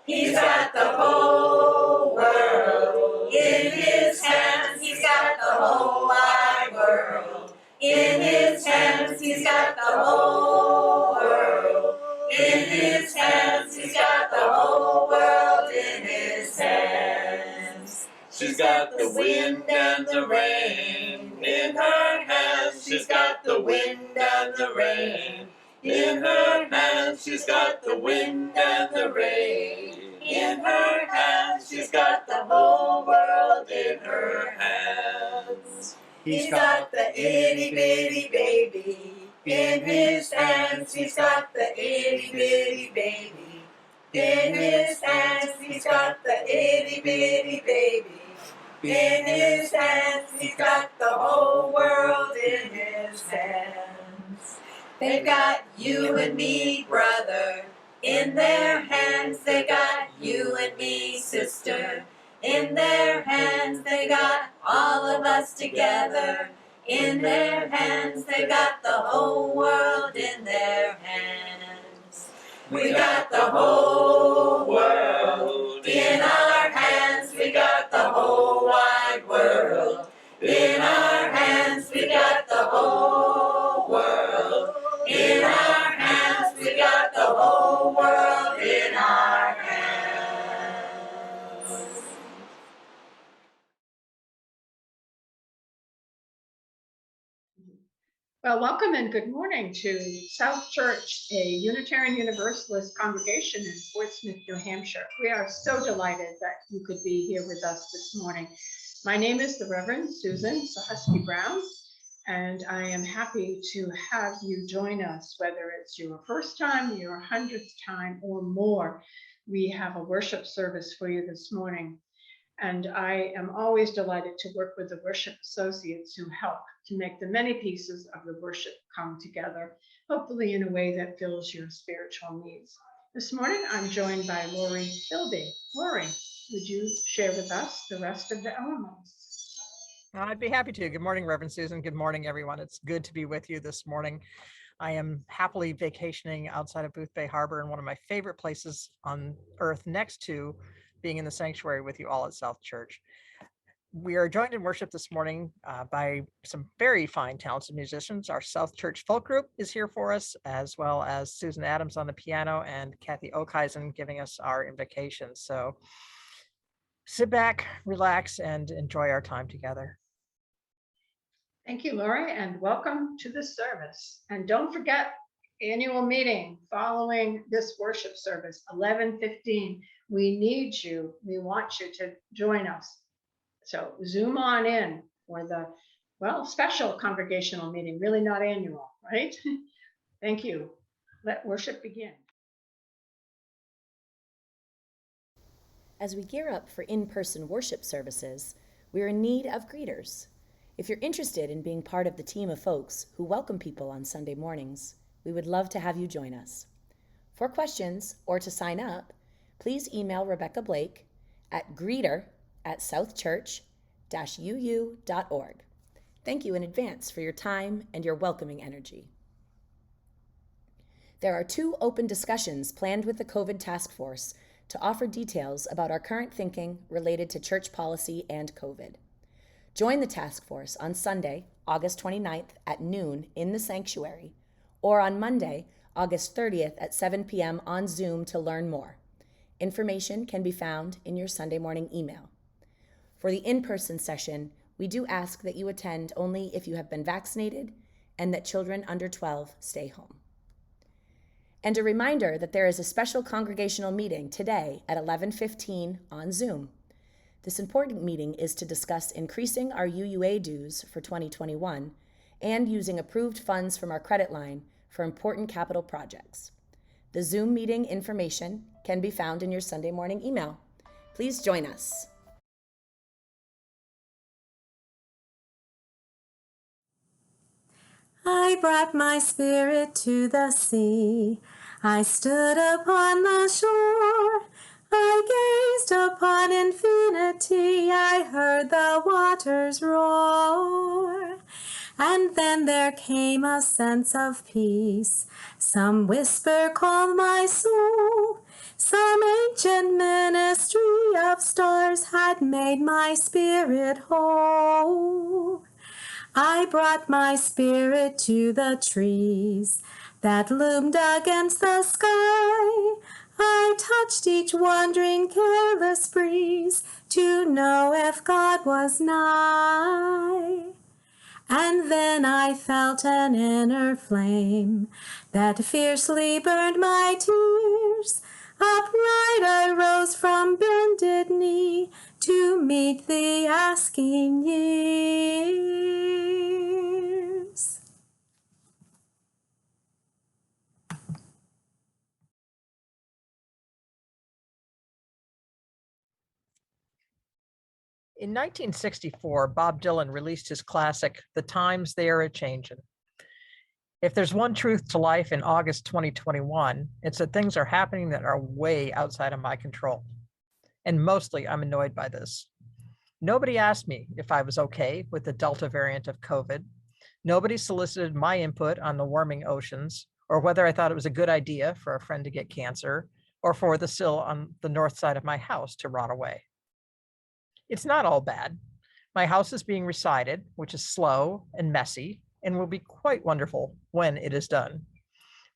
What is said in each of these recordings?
He's got the whole world in his hands. He's got the whole wide world in his hands. He's got the whole world in his hands. He's got the whole world in his hands. She's got the wind and the rain in her hands. She's got the wind and the rain in her hands. She's got the wind and the rain in her hands. She's got the whole world in her hands. He's got the itty bitty baby in his hands. He's got the itty bitty baby in his hands. He's got the itty bitty baby in his hands. He's got the whole world in his hands. They've got you and me, brother, in their hands. They got you and me, sister, in their hands. They got all of us together in their hands. They got the whole world in their hands. We got the whole world in our hands. We got the whole wide world in our hands. We got the whole world in our hands. We got the whole world in our hands. Well, welcome and good morning to South Church, a Unitarian Universalist congregation in Portsmouth, New Hampshire. We are so delighted that you could be here with us this morning. My name is the Reverend Susan Suchocki Brown, and I am happy to have you join us, whether it's your first time, your 100th time, or more. We have a worship service for you this morning. And I am always delighted to work with the worship associates who help to make the many pieces of the worship come together, hopefully in a way that fills your spiritual needs. This morning, I'm joined by Laurie Bilby. Laurie, would you share with us the rest of the elements? I'd be happy to. Good morning, Reverend Susan. Good morning, everyone. It's good to be with you this morning. I am happily vacationing outside of Booth Bay Harbor in one of my favorite places on earth, next to being in the sanctuary with you all at South Church. We are joined in worship this morning by some very fine, talented musicians. Our South Church folk group is here for us, as well as Susan Adams on the piano and Cathy Okhuysen giving us our invocation. So sit back, relax, and enjoy our time together. Thank you, Laurie, and welcome to the service. And don't forget, annual meeting following this worship service, 11:15. We need you. We want you to join us. So Zoom on in for the, well, special congregational meeting, really not annual, right? Thank you. Let worship begin. As we gear up for in-person worship services, we're in need of greeters. If you're interested in being part of the team of folks who welcome people on Sunday mornings, we would love to have you join us. For questions or to sign up, please email Rebecca Blake at greeter@southchurch-uu.org. Thank you in advance for your time and your welcoming energy. There are 2 open discussions planned with the COVID task force to offer details about our current thinking related to church policy and COVID. Join the task force on Sunday, August 29th at noon in the sanctuary, or on Monday, August 30th at 7 p.m. on Zoom to learn more. Information can be found in your Sunday morning email. For the in-person session, we do ask that you attend only if you have been vaccinated and that children under 12 stay home. And a reminder that there is a special congregational meeting today at 11:15 on Zoom. This important meeting is to discuss increasing our UUA dues for 2021 and using approved funds from our credit line for important capital projects. The Zoom meeting information can be found in your Sunday morning email. Please join us. I brought my spirit to the sea. I stood upon the shore. I gazed upon infinity, I heard the waters roar, and then there came a sense of peace. Some whisper called my soul, some ancient ministry of stars had made my spirit whole. I brought my spirit to the trees that loomed against the sky. I touched each wandering careless breeze to know if God was nigh. And then I felt an inner flame that fiercely burned my tears. Upright I rose from bended knee to meet the asking years. In 1964, Bob Dylan released his classic, The Times They Are A-Changin'. If there's one truth to life in August 2021, it's that things are happening that are way outside of my control. And mostly I'm annoyed by this. Nobody asked me if I was okay with the Delta variant of COVID. Nobody solicited my input on the warming oceans, or whether I thought it was a good idea for a friend to get cancer, or for the sill on the north side of my house to rot away. It's not all bad. My house is being resided, which is slow and messy, and will be quite wonderful when it is done.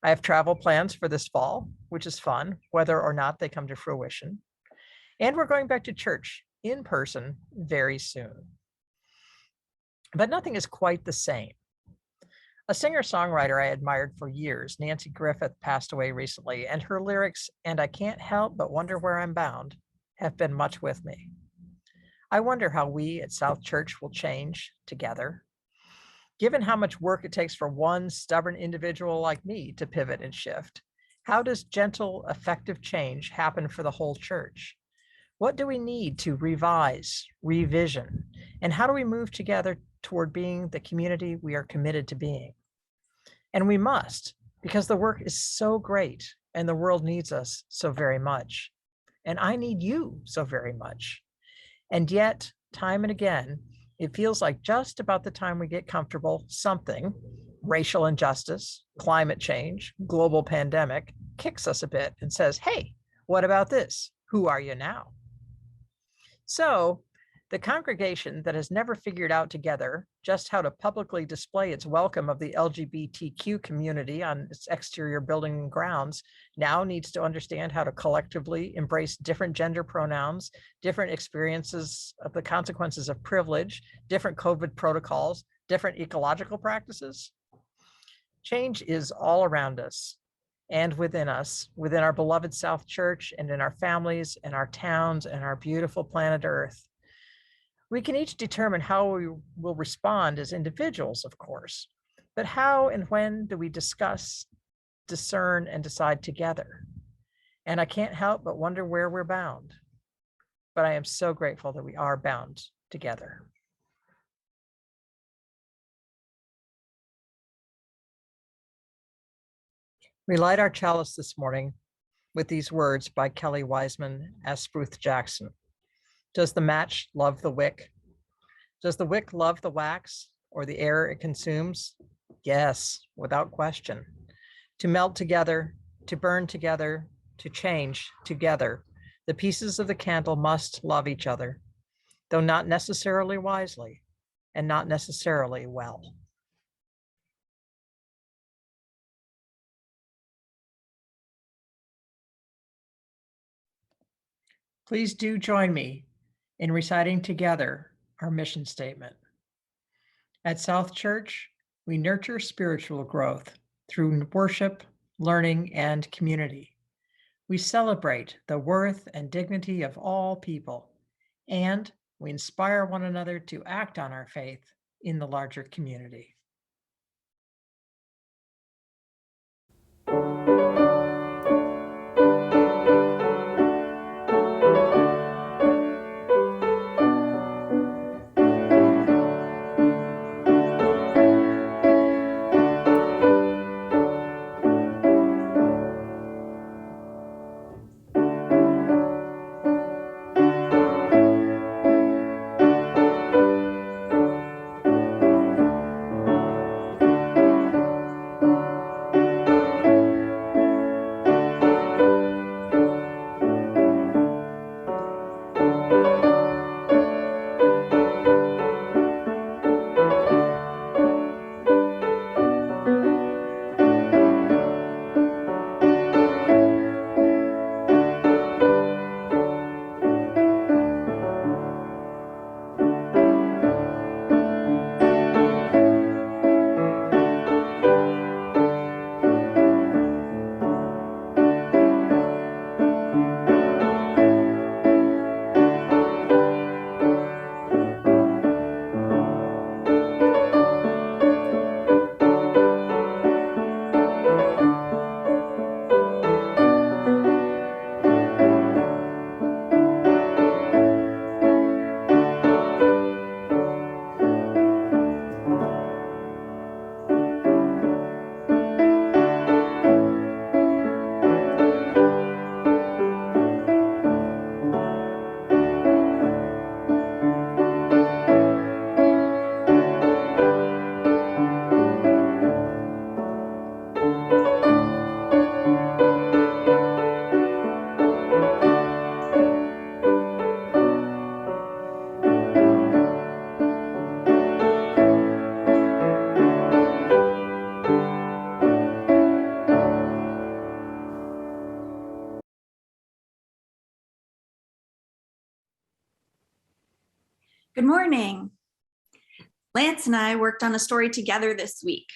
I have travel plans for this fall, which is fun, whether or not they come to fruition. And we're going back to church in person very soon. But nothing is quite the same. A singer-songwriter I admired for years, Nancy Griffith, passed away recently, and her lyrics, "And I can't help but wonder where I'm bound," have been much with me. I wonder how we at South Church will change together. Given how much work it takes for one stubborn individual like me to pivot and shift, how does gentle, effective change happen for the whole church? What do we need to revise, revision, and how do we move together toward being the community we are committed to being? And we must, because the work is so great and the world needs us so very much. And I need you so very much. And yet, time and again, it feels like just about the time we get comfortable, something, racial injustice, climate change, global pandemic, kicks us a bit and says, hey, what about this? Who are you now? So the congregation that has never figured out together just how to publicly display its welcome of the LGBTQ community on its exterior building and grounds now needs to understand how to collectively embrace different gender pronouns, different experiences of the consequences of privilege, different COVID protocols, different ecological practices. Change is all around us and within us, within our beloved South Church and in our families and our towns and our beautiful planet Earth. We can each determine how we will respond as individuals, of course, but how and when do we discuss, discern, and decide together? And I can't help but wonder where we're bound. But I am so grateful that we are bound together. We light our chalice this morning with these words by Kelly Wiseman Asbruth Jackson. Does the match love the wick? Does the wick love the wax or the air it consumes? Yes, without question. To melt together, to burn together, to change together, the pieces of the candle must love each other, though not necessarily wisely and not necessarily well. Please do join me in reciting together our mission statement. At South Church, we nurture spiritual growth through worship, learning, and community. We celebrate the worth and dignity of all people, and we inspire one another to act on our faith in the larger community. Good morning. Lance and I worked on a story together this week.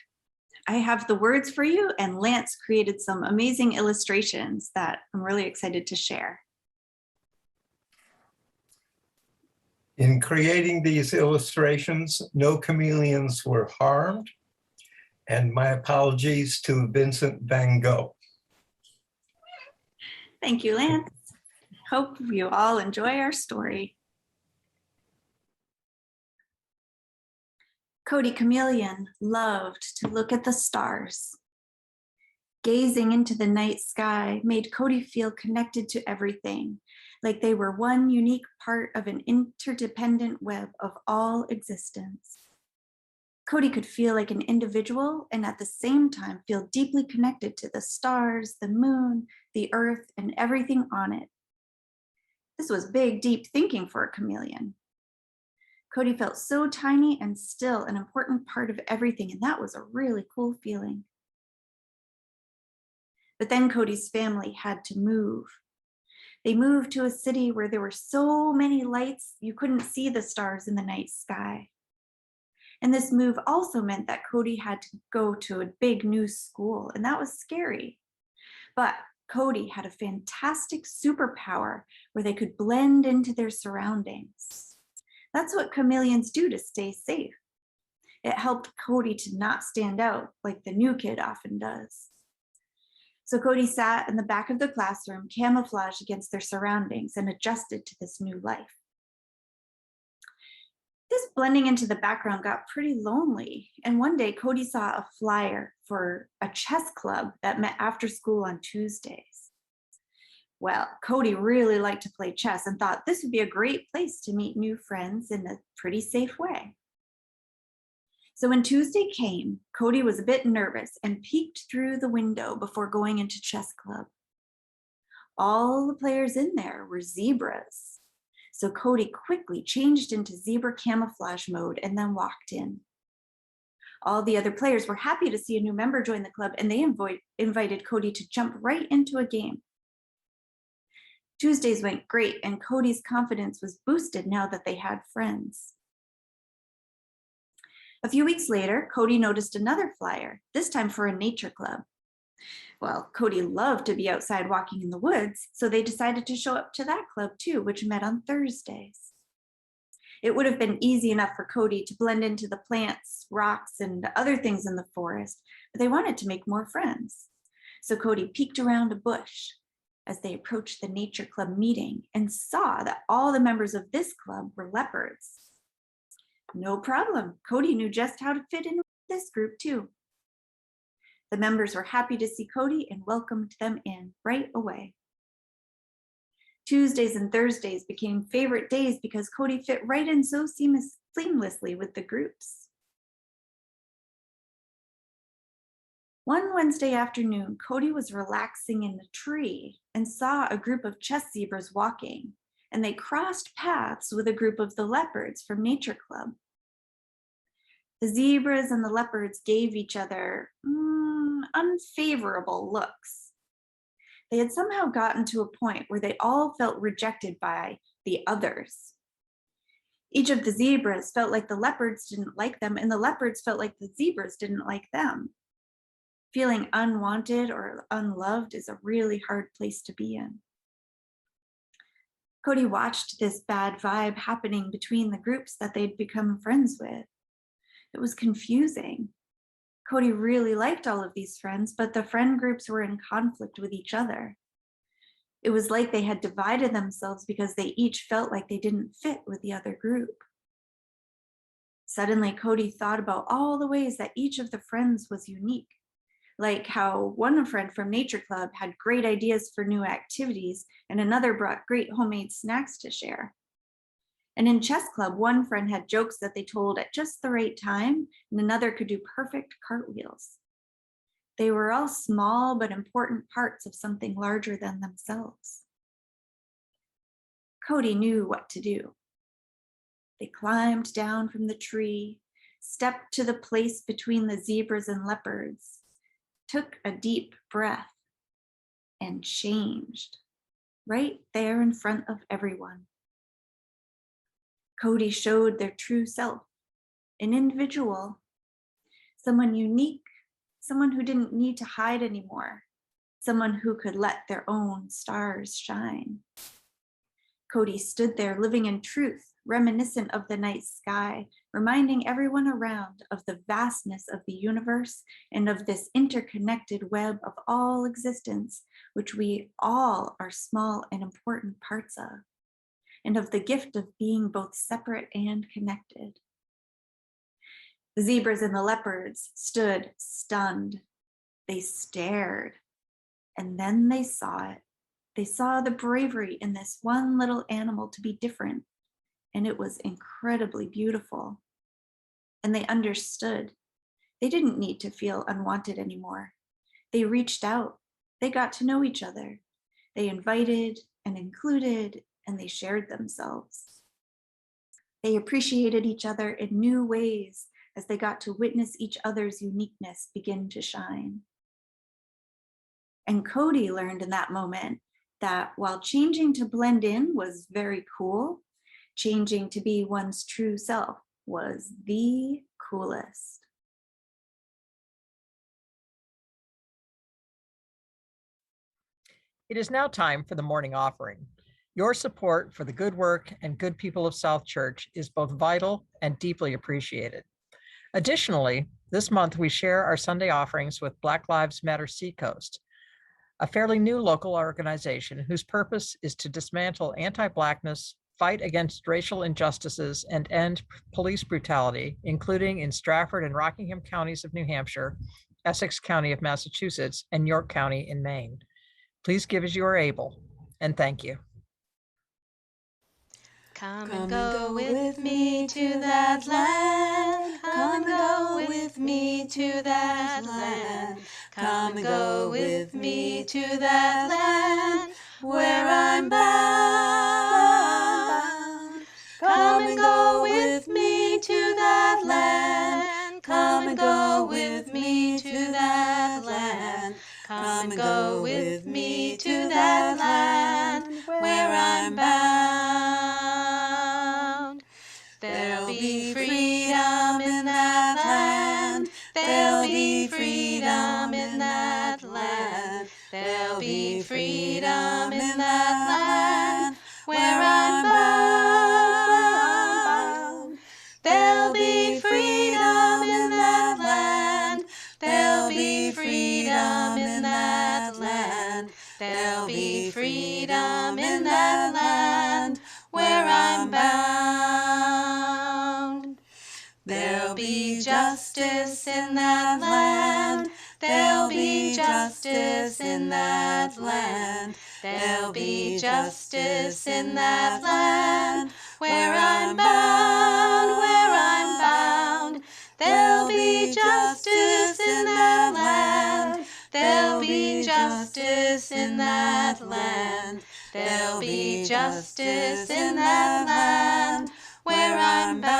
I have the words for you, and Lance created some amazing illustrations that I'm really excited to share. In creating these illustrations, no chameleons were harmed, and my apologies to Vincent van Gogh. Thank you, Lance. Hope you all enjoy our story. Codi Chameleon loved to look at the stars. Gazing into the night sky made Codi feel connected to everything, like they were one unique part of an interdependent web of all existence. Codi could feel like an individual and at the same time feel deeply connected to the stars, the moon, the earth, and everything on it. This was big, deep thinking for a chameleon. Codi felt so tiny and still an important part of everything, and that was a really cool feeling. But then Codi's family had to move. They moved to a city where there were so many lights you couldn't see the stars in the night sky. And this move also meant that Codi had to go to a big new school, and that was scary. But Codi had a fantastic superpower where they could blend into their surroundings. That's what chameleons do to stay safe. It helped Codi to not stand out like the new kid often does. So Codi sat in the back of the classroom, camouflaged against their surroundings, and adjusted to this new life. This blending into the background got pretty lonely, and one day Codi saw a flyer for a chess club that met after school on Tuesdays. Well, Codi really liked to play chess and thought this would be a great place to meet new friends in a pretty safe way. So when Tuesday came, Codi was a bit nervous and peeked through the window before going into chess club. All the players in there were zebras. So Codi quickly changed into zebra camouflage mode and then walked in. All the other players were happy to see a new member join the club, and they invited Codi to jump right into a game. Tuesdays went great, and Codi's confidence was boosted now that they had friends. A few weeks later, Codi noticed another flyer, this time for a nature club. Well, Codi loved to be outside walking in the woods, so they decided to show up to that club too, which met on Thursdays. It would have been easy enough for Codi to blend into the plants, rocks, and other things in the forest, but they wanted to make more friends. So Codi peeked around a bush as they approached the nature club meeting and saw that all the members of this club were leopards. No problem, Codi knew just how to fit in with this group too. The members were happy to see Codi and welcomed them in right away. Tuesdays and Thursdays became favorite days because Codi fit right in so seamlessly with the groups. One Wednesday afternoon, Codi was relaxing in a tree and saw a group of chess zebras walking, and they crossed paths with a group of the leopards from Nature Club. The zebras and the leopards gave each other unfavorable looks. They had somehow gotten to a point where they all felt rejected by the others. Each of the zebras felt like the leopards didn't like them, and the leopards felt like the zebras didn't like them. Feeling unwanted or unloved is a really hard place to be in. Codi watched this bad vibe happening between the groups that they'd become friends with. It was confusing. Codi really liked all of these friends, but the friend groups were in conflict with each other. It was like they had divided themselves because they each felt like they didn't fit with the other group. Suddenly, Codi thought about all the ways that each of the friends was unique, like how one friend from Nature Club had great ideas for new activities and another brought great homemade snacks to share. And in chess club, one friend had jokes that they told at just the right time, and another could do perfect cartwheels. They were all small but important parts of something larger than themselves. Codi knew what to do. They climbed down from the tree, stepped to the place between the zebras and leopards, took a deep breath, and changed right there in front of everyone. Codi showed their true self, an individual, someone unique, someone who didn't need to hide anymore, someone who could let their own stars shine. Codi stood there living in truth, reminiscent of the night sky, reminding everyone around of the vastness of the universe and of this interconnected web of all existence, which we all are small and important parts of, and of the gift of being both separate and connected. The zebras and the leopards stood stunned. They stared, and then they saw it. They saw the bravery in this one little animal to be different, and it was incredibly beautiful. And they understood. They didn't need to feel unwanted anymore. They reached out. They got to know each other. They invited and included, and they shared themselves. They appreciated each other in new ways as they got to witness each other's uniqueness begin to shine. And Codi learned in that moment that while changing to blend in was very cool, changing to be one's true self was the coolest. It is now time for the morning offering. Your support for the good work and good people of South Church is both vital and deeply appreciated. Additionally, this month we share our Sunday offerings with Black Lives Matter Seacoast, a fairly new local organization whose purpose is to dismantle anti-Blackness, fight against racial injustices, and end police brutality, including in Strafford and Rockingham counties of New Hampshire, Essex County of Massachusetts, and York County in Maine. Please give as you are able, and thank you. Come and go with me to that land. Come and go with me to that land. Come and go with me to that land where I'm bound. Come and go with me to that land. Come and go with me to that land. Come and go with me to that land where I'm bound. There'll be freedom in that land. There'll be freedom in that land. There'll be freedom in that land where I'm bound. There'll be freedom in that land. There'll be freedom in that land. There'll be freedom in that land where I'm bound. There'll be justice in that land. There'll be justice in that land. There'll be justice in that land where I'm bound, where I'm bound. There'll be justice in that land. There'll be justice in that land. There'll be justice in that land where I'm bound.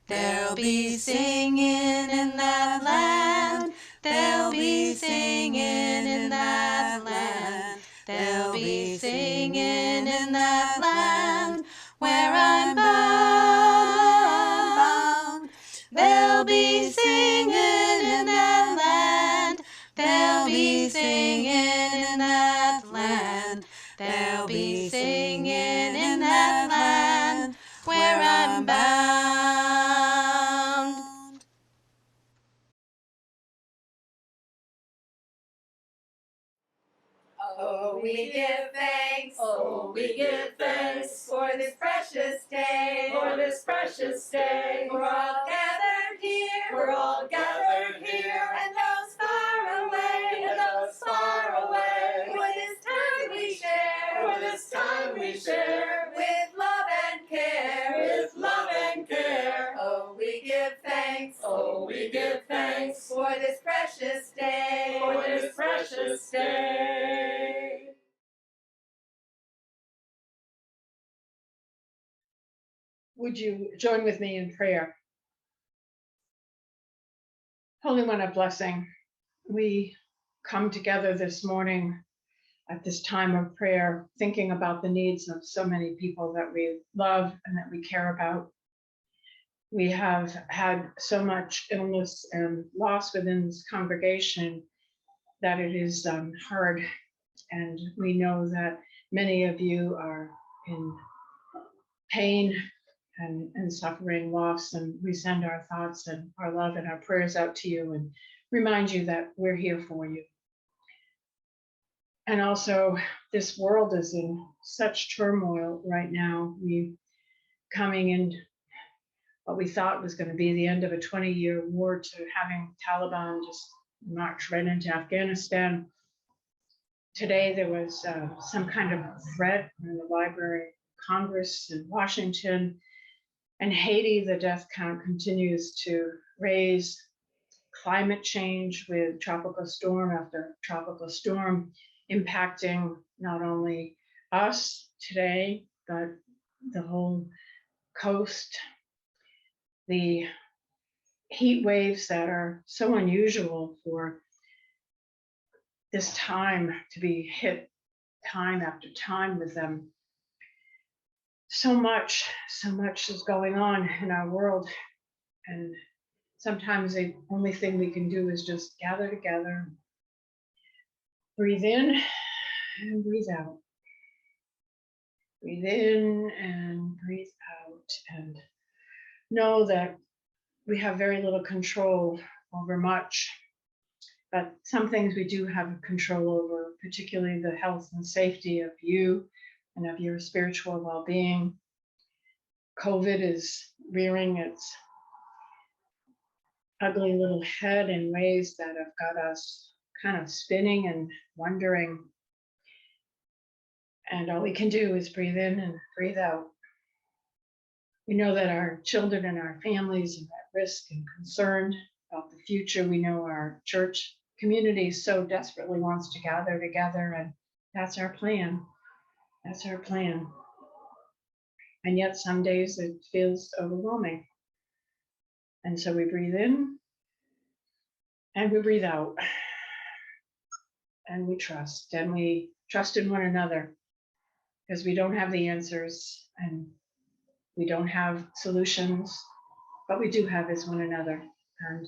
There'll be singing in that land. There'll be singing in that land. There'll be singing in that land where I'm bound. There'll be singing in that land. There'll be singing in that land. There'll be singing in that land where I'm bound. Oh, we give thanks, oh, we give thanks for this precious day, for this precious day. We're all gathered here, we're all gathered here, and those far away, and those far away. For this time we share, for this time we share, with love and care, with love and care. Oh, we give thanks, oh, we give thanks for this precious day, for this precious day. Would you join with me in prayer? Holy One of blessing, we come together this morning at this time of prayer, thinking about the needs of so many people that we love and that we care about. We have had so much illness and loss within this congregation that it is hard. And we know that many of you are in pain and suffering, loss, and we send our thoughts and our love and our prayers out to you and remind you that we're here for you. And also, this world is in such turmoil right now. We coming in what we thought was going to be the end of a 20-year war to having Taliban just march right into Afghanistan. Today, there was some kind of threat in the Library of Congress in Washington. And Haiti, the death count continues to raise. Climate change with tropical storm after tropical storm impacting not only us today, but the whole coast. The heat waves that are so unusual for this time to be hit time after time with them. So much is going on in our world. And sometimes the only thing we can do is just gather together, breathe in and breathe out. Breathe in and breathe out, and know that we have very little control over much, but some things we do have control over, particularly the health and safety of you and of your spiritual well-being. COVID is rearing its ugly little head in ways that have got us kind of spinning and wondering. And all we can do is breathe in and breathe out. We know that our children and our families are at risk and concerned about the future. We know our church community so desperately wants to gather together, and that's our plan. That's our plan. And yet some days it feels overwhelming. And so we breathe in and we breathe out. And we trust in one another, because we don't have the answers and we don't have solutions, but we do have is one another. And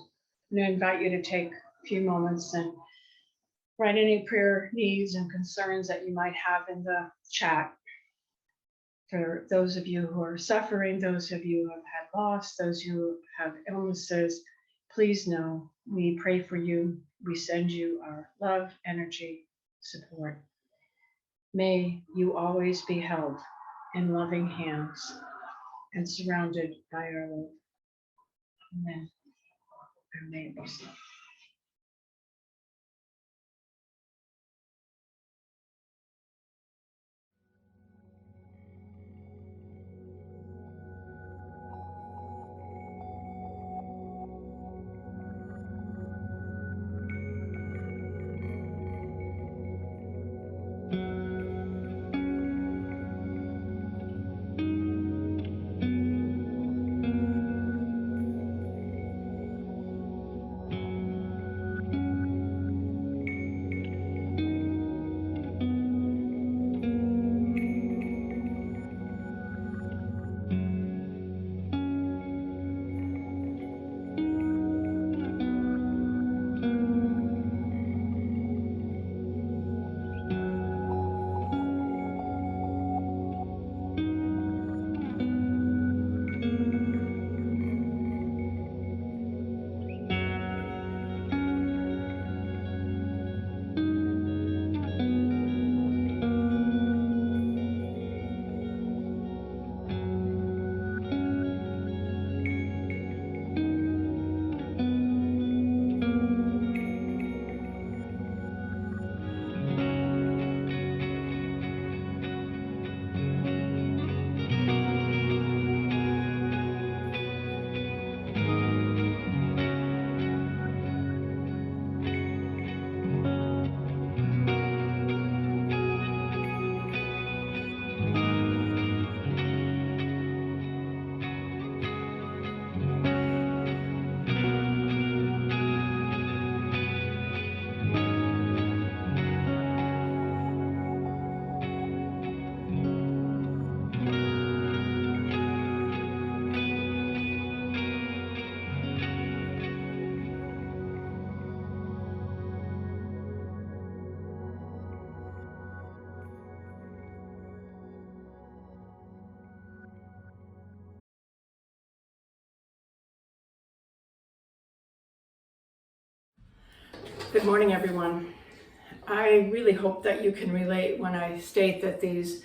I'm going to invite you to take a few moments and write any prayer needs and concerns that you might have in the chat. For those of you who are suffering, those of you who have had loss, those who have illnesses, please know we pray for you. We send you our love, energy, support. May you always be held in loving hands and surrounded by our love. Amen. Amen. Good morning, everyone. I really hope that you can relate when I state that these,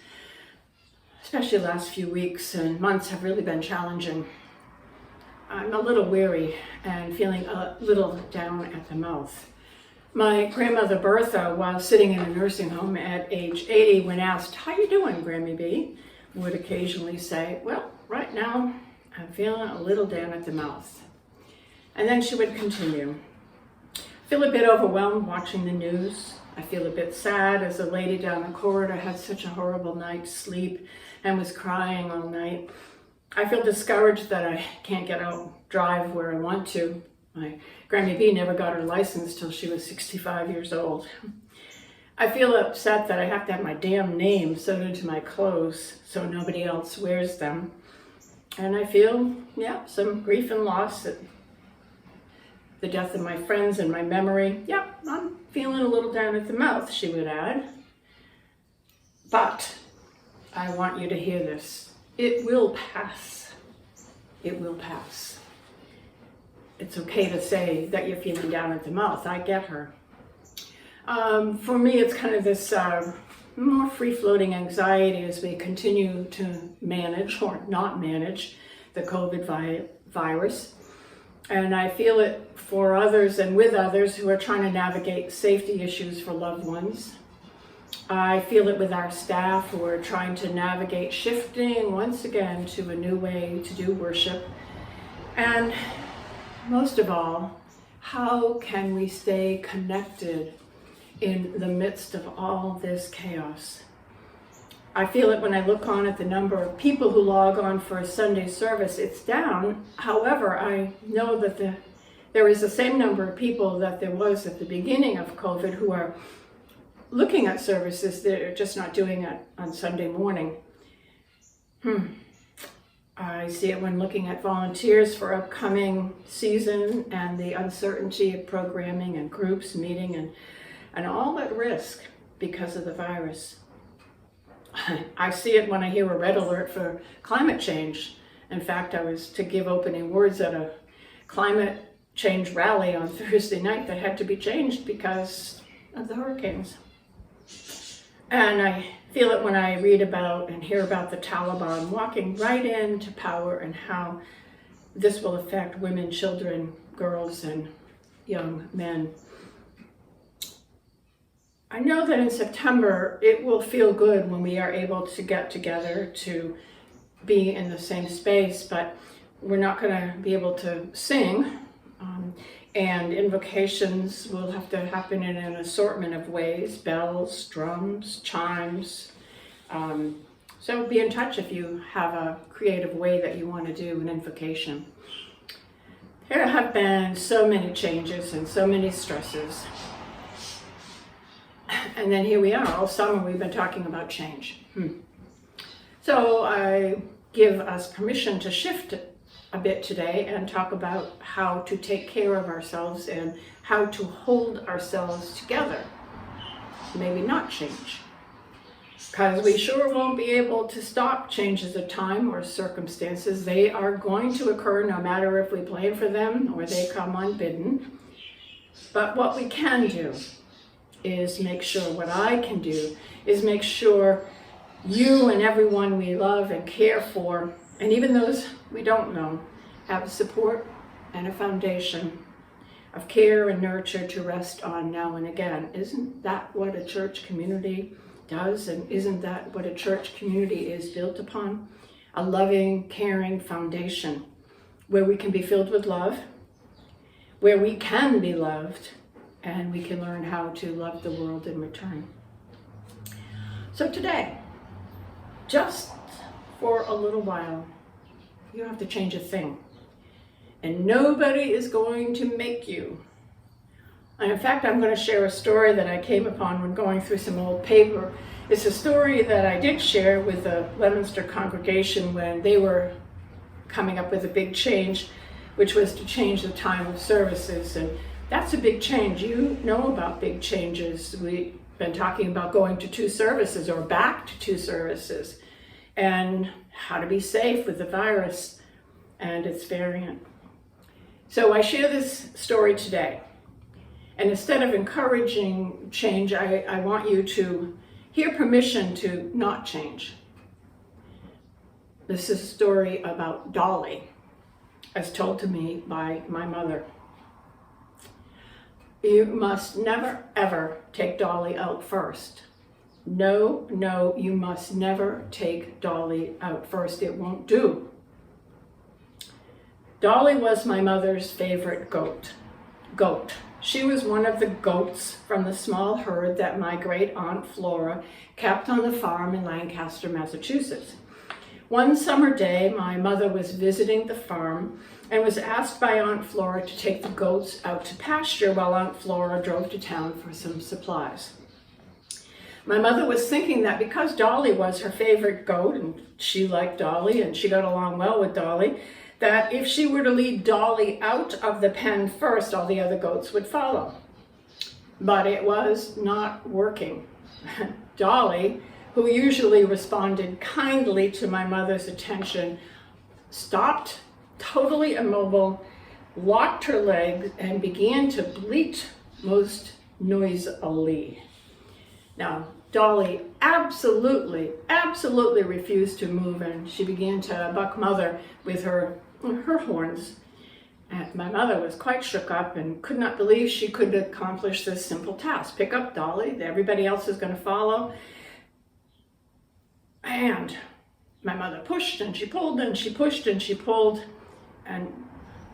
especially last few weeks and months, have really been challenging. I'm a little weary and feeling a little down at the mouth. My grandmother Bertha, while sitting in a nursing home at age 80, when asked, "How you doing, Grammy B?" would occasionally say, "Well, right now I'm feeling a little down at the mouth." And then she would continue, "Feel a bit overwhelmed watching the news. I feel a bit sad as a lady down the corridor had such a horrible night's sleep and was crying all night. I feel discouraged that I can't get out drive where I want to. My Grammy B never got her license till she was 65 years old. I feel upset that I have to have my damn name sewn into my clothes so nobody else wears them. And I feel, some grief and loss at the death of my friends and my memory. I'm feeling a little down at the mouth," she would add. "But I want you to hear this. It will pass. It will pass." It's okay to say that you're feeling down at the mouth. I get her. For me, it's kind of this more free-floating anxiety as we continue to manage or not manage the COVID virus. And I feel it for others and with others who are trying to navigate safety issues for loved ones. I feel it with our staff who are trying to navigate shifting once again to a new way to do worship. And most of all, how can we stay connected in the midst of all this chaos? I feel it when I look on at the number of people who log on for a Sunday service. It's down. However, I know that there is the same number of people that there was at the beginning of COVID who are looking at services. They're just not doing it on Sunday morning. I see it when looking at volunteers for upcoming season and the uncertainty of programming and groups meeting and all at risk because of the virus. I see it when I hear a red alert for climate change. In fact, I was to give opening words at a climate change rally on Thursday night that had to be changed because of the hurricanes. And I feel it when I read about and hear about the Taliban walking right into power and how this will affect women, children, girls, and young men. I know that in September, it will feel good when we are able to get together to be in the same space, but we're not going to be able to sing, and invocations will have to happen in an assortment of ways: bells, drums, chimes. So be in touch if you have a creative way that you want to do an invocation. There have been so many changes and so many stresses. And then here we are, all summer we've been talking about change. So I give us permission to shift a bit today and talk about how to take care of ourselves and how to hold ourselves together. Maybe not change. Because we sure won't be able to stop changes of time or circumstances. They are going to occur no matter if we plan for them or they come unbidden. But what we can do is make sure, what I can do is make sure you and everyone we love and care for, and even those we don't know, have support and a foundation of care and nurture to rest on now and again. Isn't that what a church community does? And isn't that what a church community is built upon? A loving, caring foundation where we can be filled with love, where we can be loved, and we can learn how to love the world in return. So today, just for a little while, you don't have to change a thing. And nobody is going to make you. And in fact, I'm going to share a story that I came upon when going through some old paper. It's a story that I did share with the Leominster congregation when they were coming up with a big change, which was to change the time of services. And that's a big change. You know about big changes. We've been talking about going to 2 services or back to 2 services and how to be safe with the virus and its variant. So I share this story today And instead of encouraging change, I want you to hear permission to not change. This is a story about Dolly, as told to me by my mother. You must never, ever take Dolly out first. No, no, you must never take Dolly out first. It won't do. Dolly was my mother's favorite goat. She was one of the goats from the small herd that my great aunt Flora kept on the farm in Lancaster, Massachusetts. One summer day, my mother was visiting the farm and was asked by Aunt Flora to take the goats out to pasture while Aunt Flora drove to town for some supplies. My mother was thinking that because Dolly was her favorite goat, and she liked Dolly and she got along well with Dolly, that if she were to lead Dolly out of the pen first, all the other goats would follow. But it was not working. Dolly, who usually responded kindly to my mother's attention, stopped, totally immobile, locked her legs, and began to bleat most noisily. Now, Dolly absolutely refused to move, and she began to buck Mother with her horns. And my mother was quite shook up and could not believe she could accomplish this simple task. Pick up Dolly, everybody else is going to follow. And my mother pushed and she pulled and she pushed and she pulled, and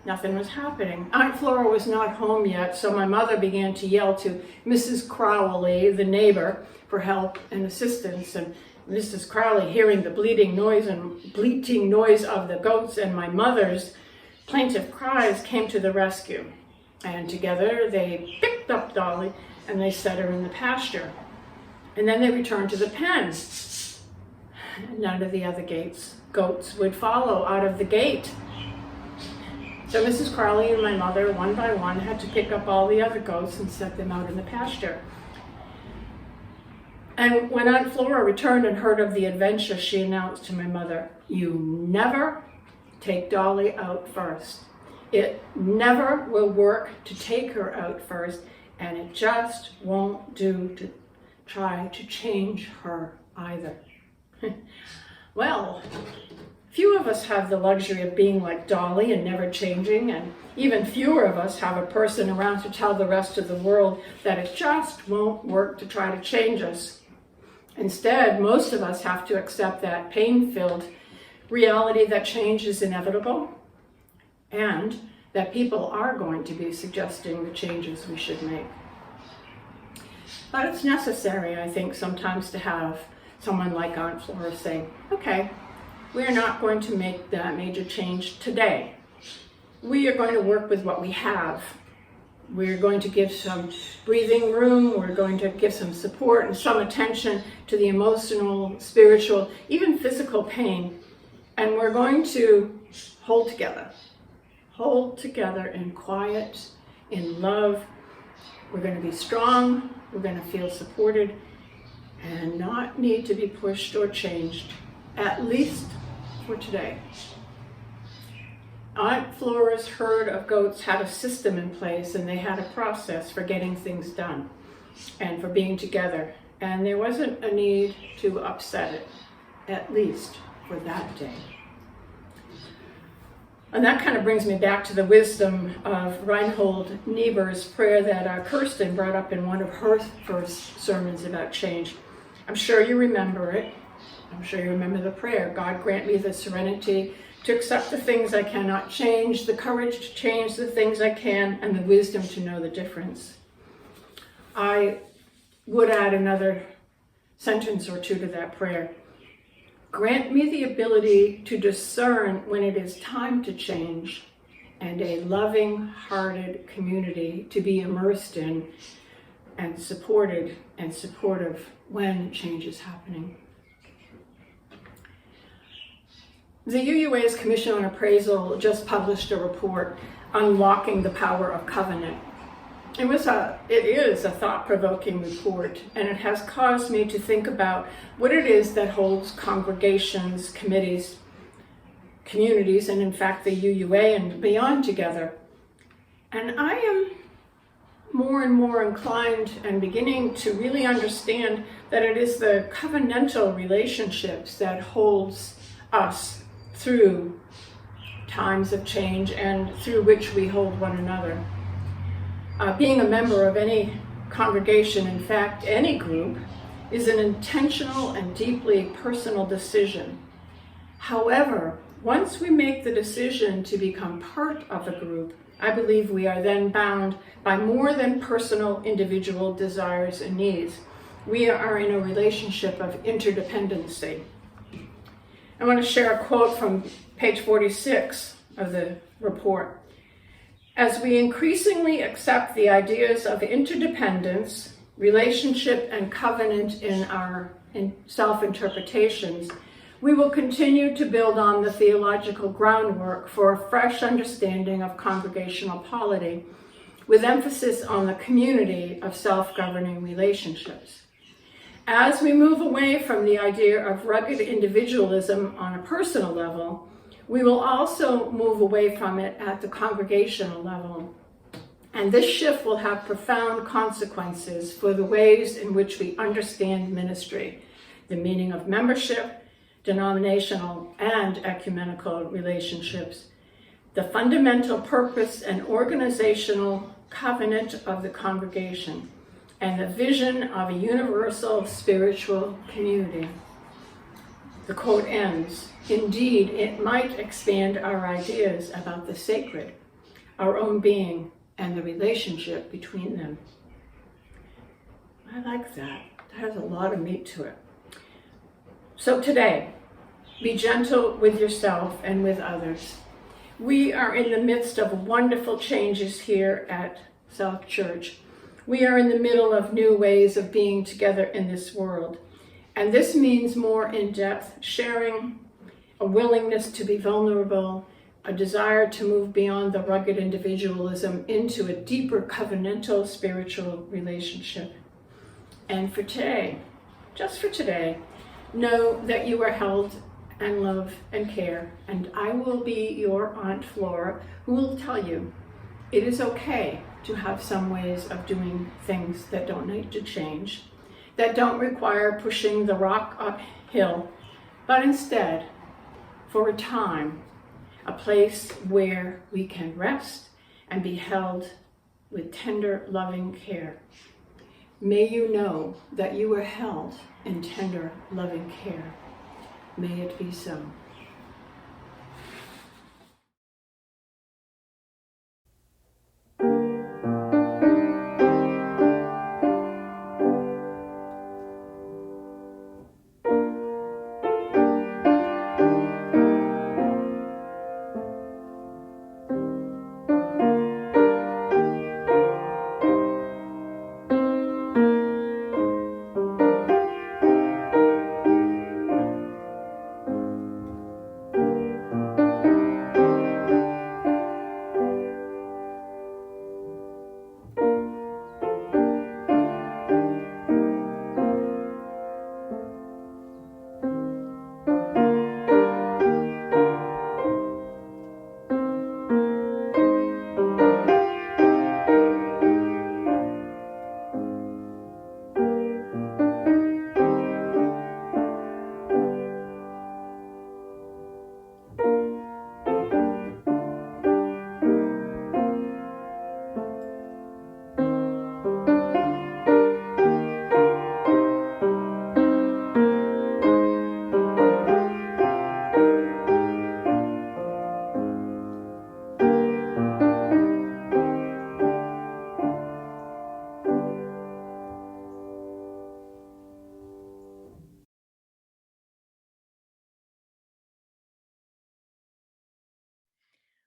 nothing was happening. Aunt Flora was not home yet, so my mother began to yell to Mrs. Crowley, the neighbor, for help and assistance. And Mrs. Crowley, hearing the bleating noise of the goats and my mother's plaintive cries, came to the rescue. And together they picked up Dolly and they set her in the pasture. And then they returned to the pen. None of the other goats would follow out of the gate. So Mrs. Crowley and my mother, one by one, had to pick up all the other goats and set them out in the pasture. And when Aunt Flora returned and heard of the adventure, she announced to my mother, "You never take Dolly out first. It never will work to take her out first, and it just won't do to try to change her either." Well, few of us have the luxury of being like Dolly and never changing, and even fewer of us have a person around to tell the rest of the world that it just won't work to try to change us. Instead, most of us have to accept that pain-filled reality that change is inevitable and that people are going to be suggesting the changes we should make. But it's necessary, I think, sometimes to have someone like Aunt Flora say, "Okay, we're not going to make that major change today. We are going to work with what we have. We're going to give some breathing room. We're going to give some support and some attention to the emotional, spiritual, even physical pain. And we're going to hold together in quiet, in love. We're going to be strong. We're going to feel supported and not need to be pushed or changed, at least for today." Aunt Flora's herd of goats had a system in place, and they had a process for getting things done and for being together. And there wasn't a need to upset it, at least for that day. And that kind of brings me back to the wisdom of Reinhold Niebuhr's prayer that Kirsten brought up in one of her first sermons about change. I'm sure you remember it. I'm sure you remember the prayer. "God grant me the serenity to accept the things I cannot change, the courage to change the things I can, and the wisdom to know the difference." I would add another sentence or two to that prayer. "Grant me the ability to discern when it is time to change, and a loving-hearted community to be immersed in and supported and supportive when change is happening." The UUA's Commission on Appraisal just published a report, Unlocking the Power of Covenant. It is a thought-provoking report, and it has caused me to think about what it is that holds congregations, committees, communities, and in fact the UUA and beyond together. And I am more and more inclined and beginning to really understand that it is the covenantal relationships that holds us through times of change and through which we hold one another. Being a member of any congregation, in fact, any group, is an intentional and deeply personal decision. However, once we make the decision to become part of a group, I believe we are then bound by more than personal individual desires and needs. We are in a relationship of interdependency. I want to share a quote from page 46 of the report. As we increasingly accept the ideas of interdependence, relationship, and covenant in our self-interpretations, we will continue to build on the theological groundwork for a fresh understanding of congregational polity, with emphasis on the community of self-governing relationships. As we move away from the idea of rugged individualism on a personal level, we will also move away from it at the congregational level. And this shift will have profound consequences for the ways in which we understand ministry, the meaning of membership, denominational and ecumenical relationships, the fundamental purpose and organizational covenant of the congregation, and the vision of a universal spiritual community. The quote ends, "Indeed, it might expand our ideas about the sacred, our own being, and the relationship between them." I like that. That has a lot of meat to it. So today, be gentle with yourself and with others. We are in the midst of wonderful changes here at South Church. We are in the middle of new ways of being together in this world. And this means more in-depth sharing, a willingness to be vulnerable, a desire to move beyond the rugged individualism into a deeper covenantal spiritual relationship. And for today, just for today, know that you are held and love and care, and I will be your Aunt Flora, who will tell you it is okay to have some ways of doing things that don't need to change, that don't require pushing the rock uphill, but instead, for a time, a place where we can rest and be held with tender, loving care. May you know that you are held in tender, loving care. May it be so.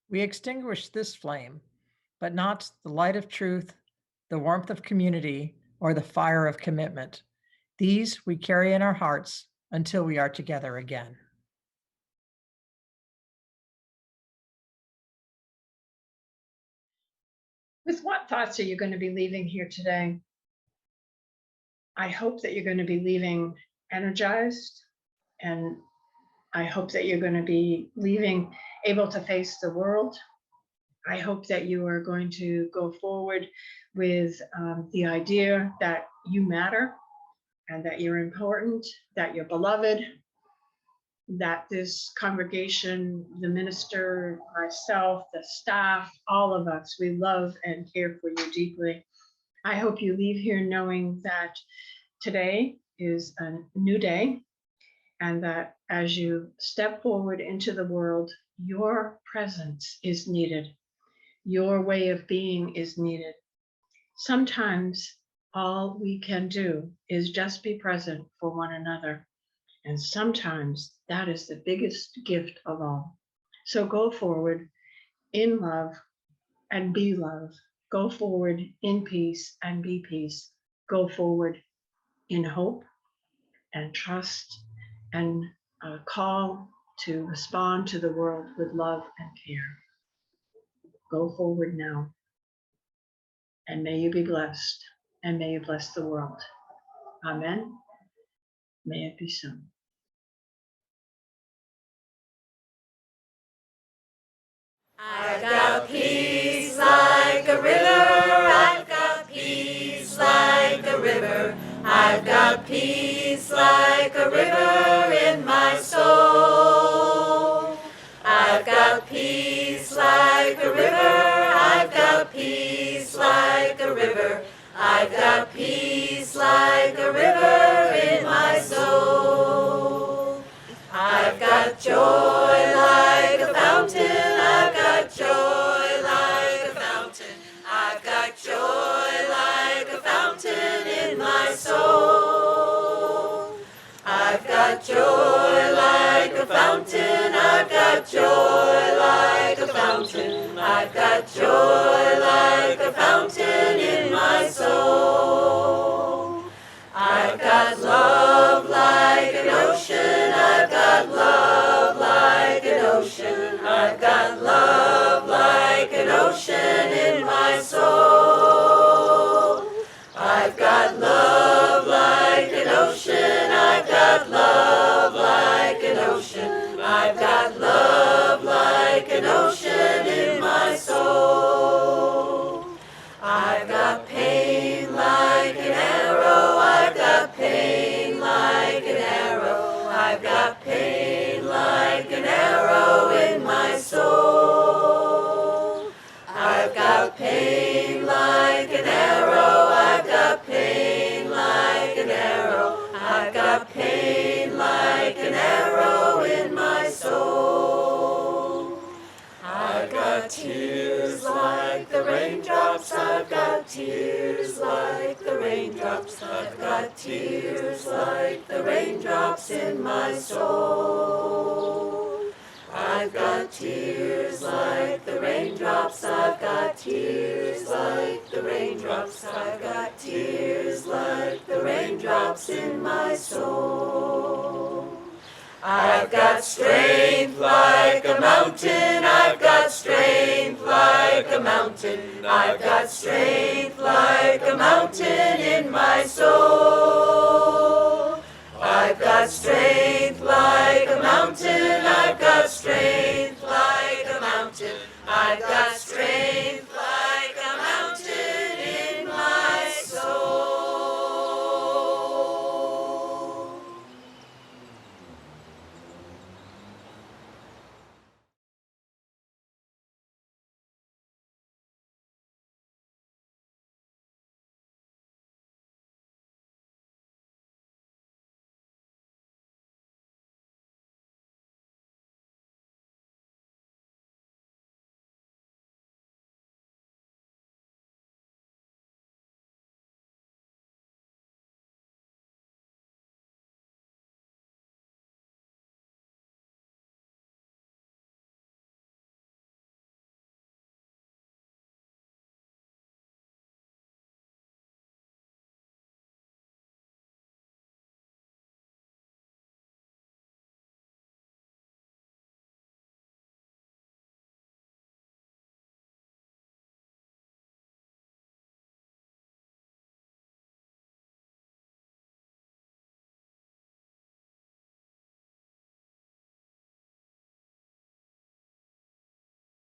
We extinguish this flame, but not the light of truth, the warmth of community, or the fire of commitment. These we carry in our hearts until we are together again. With what thoughts are you going to be leaving here today? I hope that you're going to be leaving energized, and I hope that you're going to be leaving able to face the world I hope that you are going to go forward with the idea that you matter and that you're important, that you're beloved, that this congregation, the minister, myself, the staff, all of us, we love and care for you deeply. I hope you leave here knowing that today is a new day, and that as you step forward into the world, your presence is needed. Your way of being is needed. Sometimes all we can do is just be present for one another. And sometimes that is the biggest gift of all. So go forward in love and be love. Go forward in peace and be peace. Go forward in hope and trust and a call to respond to the world with love and care. Go forward now. And may you be blessed, and may you bless the world. Amen. May it be so. I've got peace like a river. I've got peace like a river. I've got peace like a river in my soul. I've got peace like a river. I've got peace like a river. I've got peace like a river in my soul. I've got joy like a fountain. I've got joy like a fountain. I've got joy like a fountain in my soul. I've got joy like a fountain. I've got joy like a fountain. I've got joy like a fountain in my soul. I've got love like an ocean. I've got love like an ocean. I've got love like an ocean in my soul. I've got love like an ocean. I've got love like an ocean. I've got love like an ocean in my soul. I've got pain like an arrow. I've got pain like an arrow. I've got pain like an arrow in my soul. I've got pain like an arrow. I've got pain like an arrow. I've got pain like an arrow in my soul. I've got tears like the raindrops. I've got tears like the raindrops. I've got tears like the raindrops in my soul. I've got tears like the raindrops. I've got tears like the raindrops. I've got tears like the raindrops in my soul. I've got strength like a mountain. I've got strength like a mountain. I've got strength like a mountain in my